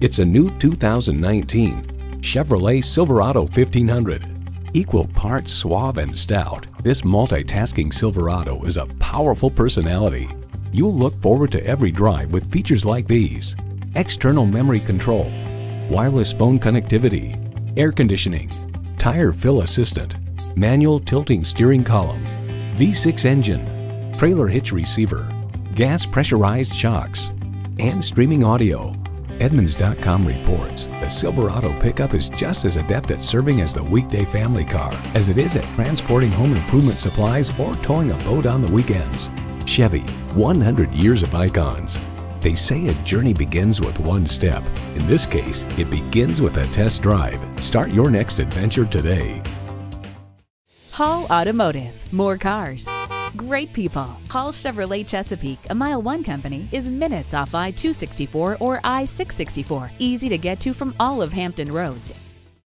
It's a new 2019 Chevrolet Silverado 1500. Equal parts suave and stout, this multitasking Silverado is a powerful personality. You'll look forward to every drive with features like these: external memory control, wireless phone connectivity, air conditioning, tire fill assistant, manual tilting steering column, V6 engine, trailer hitch receiver, gas pressurized shocks, and streaming audio. Edmunds.com reports the Silverado pickup is just as adept at serving as the weekday family car as it is at transporting home improvement supplies or towing a boat on the weekends. Chevy, 100 years of icons. They say a journey begins with one step. In this case, it begins with a test drive. Start your next adventure today. Hall Automotive. More cars, great people. Hall Chevrolet Chesapeake, a MileOne company, is minutes off I-264 or I-664. Easy to get to from all of Hampton roads